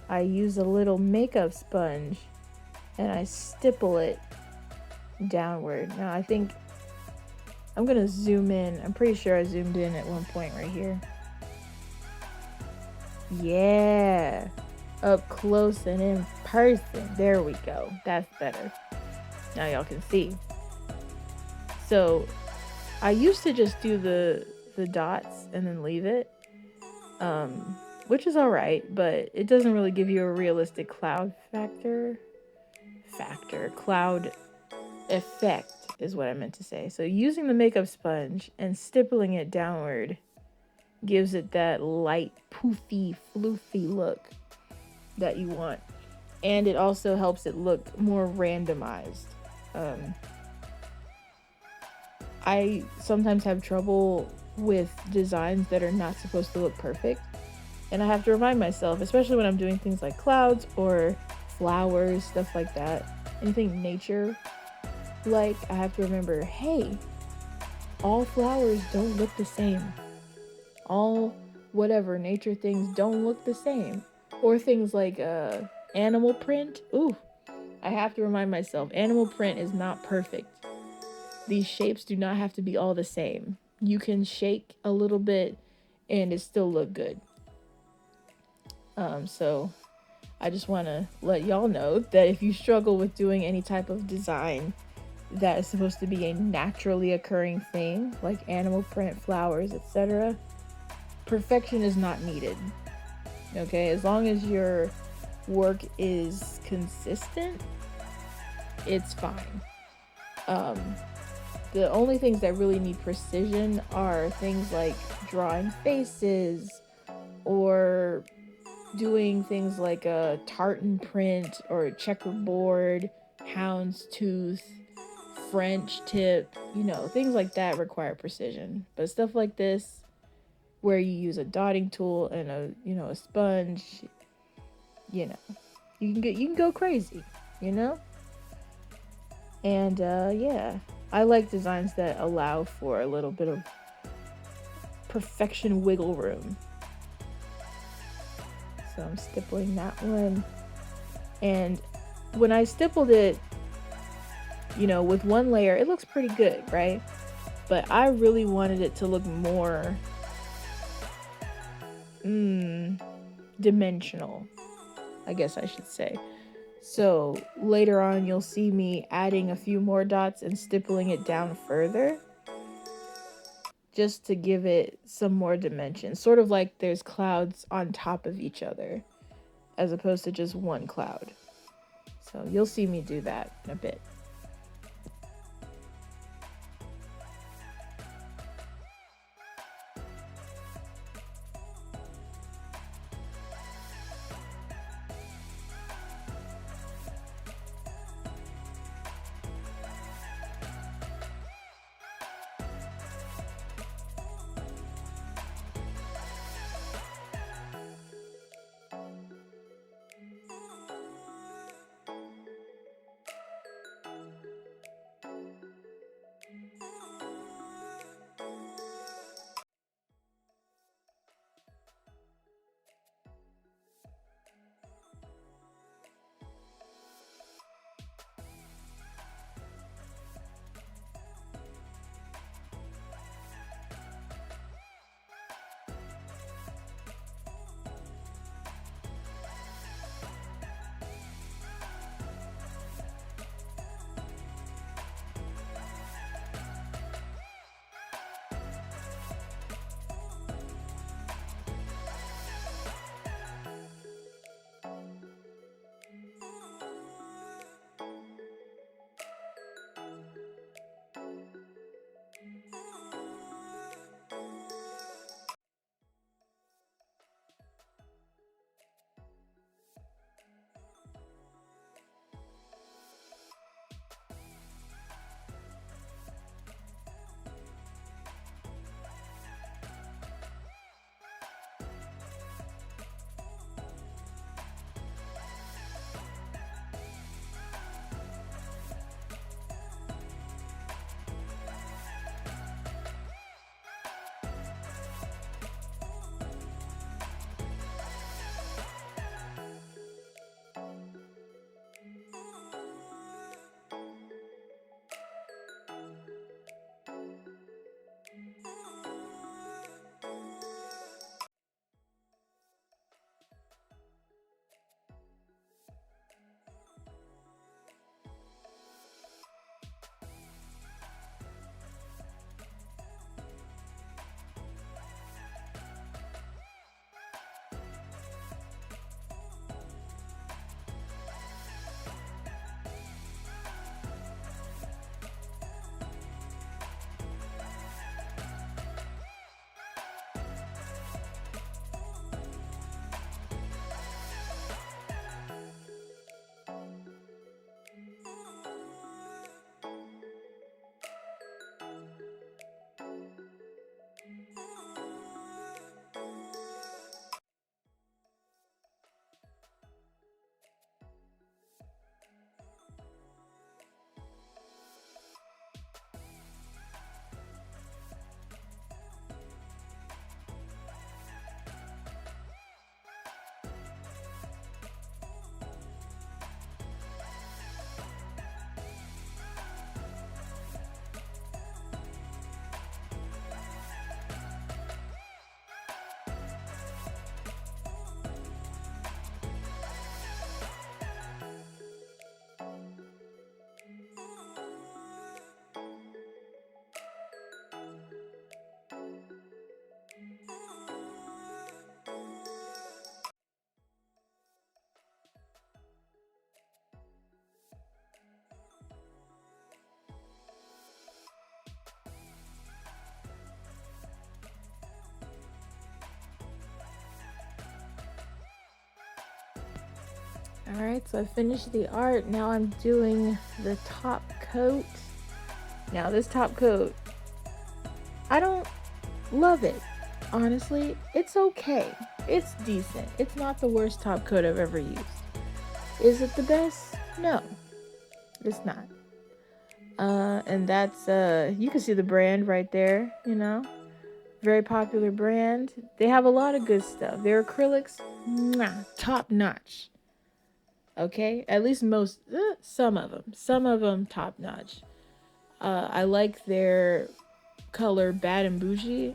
I use a little makeup sponge and I stipple it downward. Now I think I'm gonna zoom in. I'm pretty sure I zoomed in at one point right here. Yeah, up close and in person. There we go. That's better. Now y'all can see. So I used to just do the dots and then leave it, which is all right, but it doesn't really give you a realistic cloud cloud effect is what I meant to say. So using the makeup sponge and stippling it downward gives it that light, poofy, floofy look that you want. And it also helps it look more randomized. I sometimes have trouble with designs that are not supposed to look perfect. And I have to remind myself, especially when I'm doing things like clouds or flowers, stuff like that, anything nature, like, I have to remember, hey, all flowers don't look the same. All whatever nature things don't look the same. Or things like animal print. Ooh, I have to remind myself, animal print is not perfect. These shapes do not have to be all the same. You can shake a little bit and it still look good. So I just want to let y'all know that if you struggle with doing any type of design that is supposed to be a naturally occurring thing, like animal print, flowers, etc., perfection is not needed. Okay, as long as your work is consistent, it's fine. The only things that really need precision are things like drawing faces or doing things like a tartan print or a checkerboard, houndstooth, French tip, things like that require precision. But stuff like this, where you use a dotting tool and a sponge, you can go crazy, And yeah, I like designs that allow for a little bit of perfection wiggle room. So I'm stippling that one. And when I stippled it, with one layer, it looks pretty good, right? But I really wanted it to look more dimensional, I guess I should say. So later on, you'll see me adding a few more dots and stippling it down further, just to give it some more dimension. Sort of like there's clouds on top of each other, as opposed to just one cloud. So you'll see me do that in a bit. All right, so I finished the art. Now I'm doing the top coat. Now this top coat, I don't love it. Honestly, it's okay. It's decent. It's not the worst top coat I've ever used. Is it the best? No, it's not. And that's, you can see the brand right there, you know? Very popular brand. They have a lot of good stuff. Their acrylics, mwah, top notch. Okay? At least some of them. Some of them top notch. I like their color Bad and Bougie.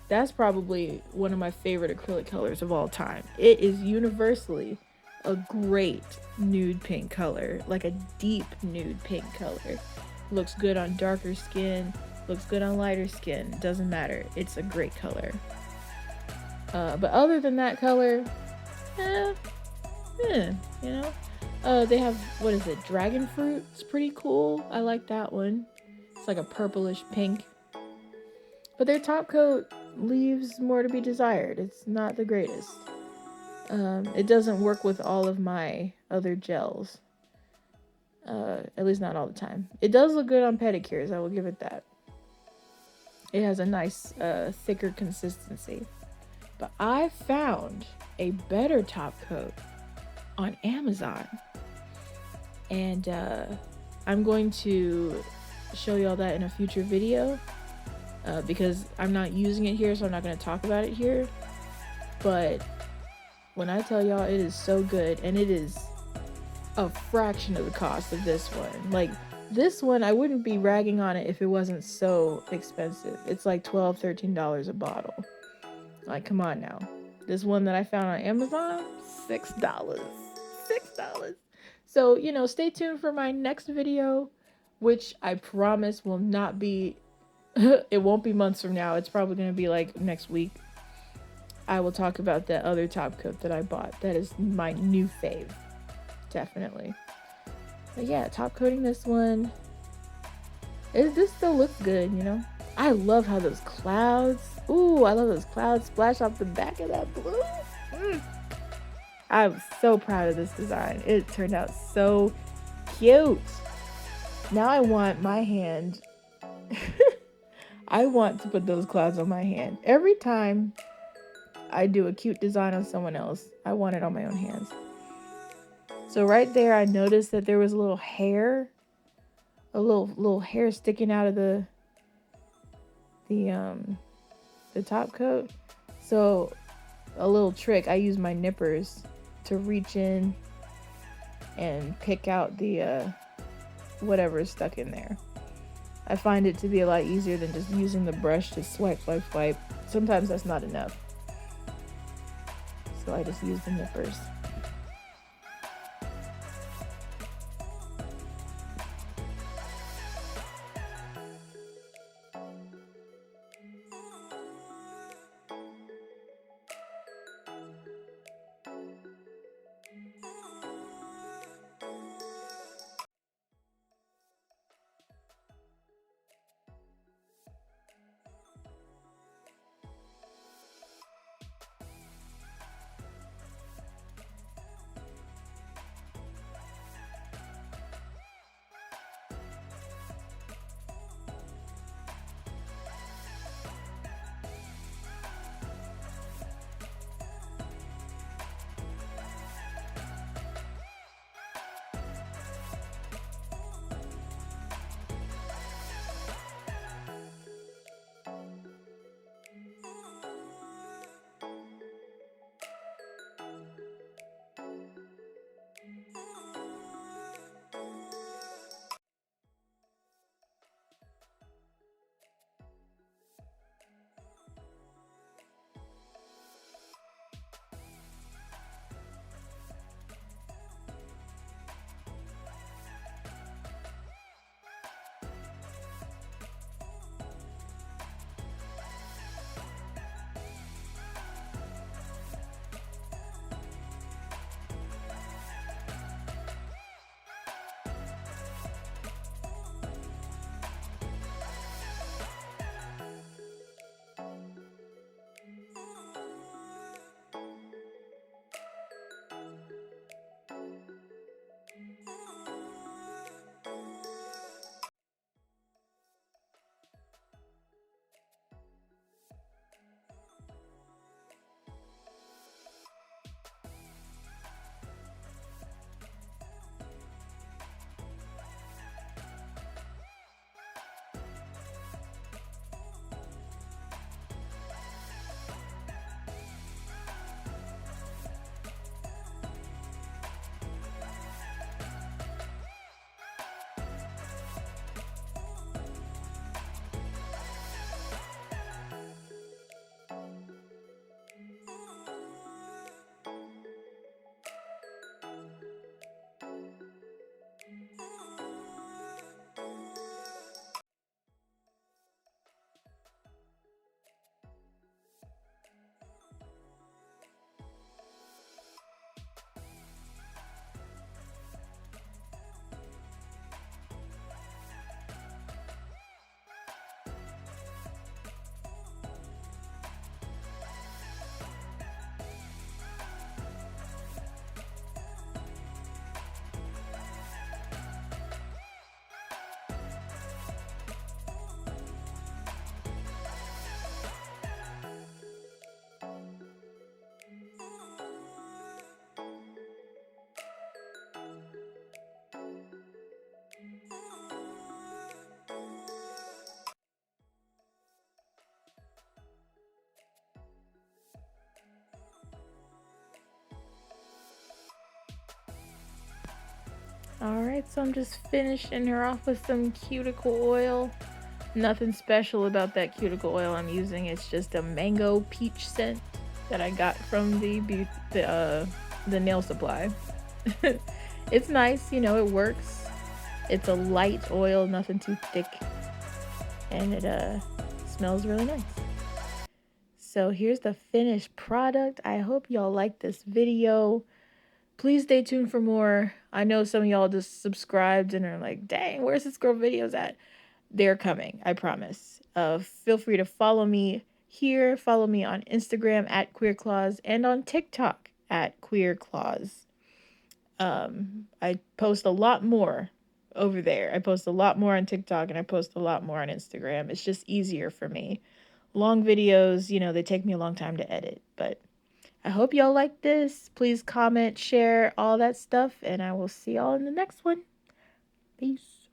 That's probably one of my favorite acrylic colors of all time. It is universally a great nude pink color, like a deep nude pink color. Looks good on darker skin, looks good on lighter skin, doesn't matter. It's a great color. But other than that color, you know. They have, what is it, dragon fruit? It's pretty cool. I like that one. It's like a purplish pink. But their top coat leaves more to be desired. It's not the greatest. It doesn't work with all of my other gels. At least not all the time. It does look good on pedicures, I will give it that. It has a nice, thicker consistency. But I found a better top coat on Amazon. And I'm going to show y'all that in a future video. Because I'm not using it here, so I'm not going to talk about it here. But when I tell y'all, it is so good, and it is a fraction of the cost of this one. Like, this one, I wouldn't be ragging on it if it wasn't so expensive. It's like $12, $13 a bottle. Like, come on now. This one that I found on Amazon, $6. $6. So, you know, stay tuned for my next video, which I promise will not be... it won't be months from now. It's probably going to be like next week. I will talk about that other top coat that I bought. That is my new fave. Definitely. But yeah, top coating this one. This still looks good, you know? I love how those clouds... Ooh, I love those clouds splash off the back of that blue. I'm so proud of this design. It turned out so cute. Now I want my hand... I want to put those clouds on my hand. Every time I do a cute design on someone else, I want it on my own hands. So right there, I noticed that there was a little hair. A little hair sticking out of the top coat. So a little trick, I use my nippers to reach in and pick out the whatever is stuck in there. I find it to be a lot easier than just using the brush to swipe. Sometimes that's not enough. So I just use the nippers. Alright, so I'm just finishing her off with some cuticle oil. Nothing special about that cuticle oil I'm using. It's just a mango peach scent that I got from the nail supply. It's nice, you know, it works. It's a light oil, nothing too thick, and it smells really nice. So here's the finished product. I hope y'all like this video. Please stay tuned for more. I know some of y'all just subscribed and are like, dang, where's this girl videos at? They're coming, I promise. Feel free to follow me here. Follow me on Instagram at QueerClaws and on TikTok at QueerClaws. I post a lot more over there. I post a lot more on TikTok and I post a lot more on Instagram. It's just easier for me. Long videos, you know, they take me a long time to edit, but I hope y'all like this. Please comment, share, all that stuff, and I will see y'all in the next one. Peace.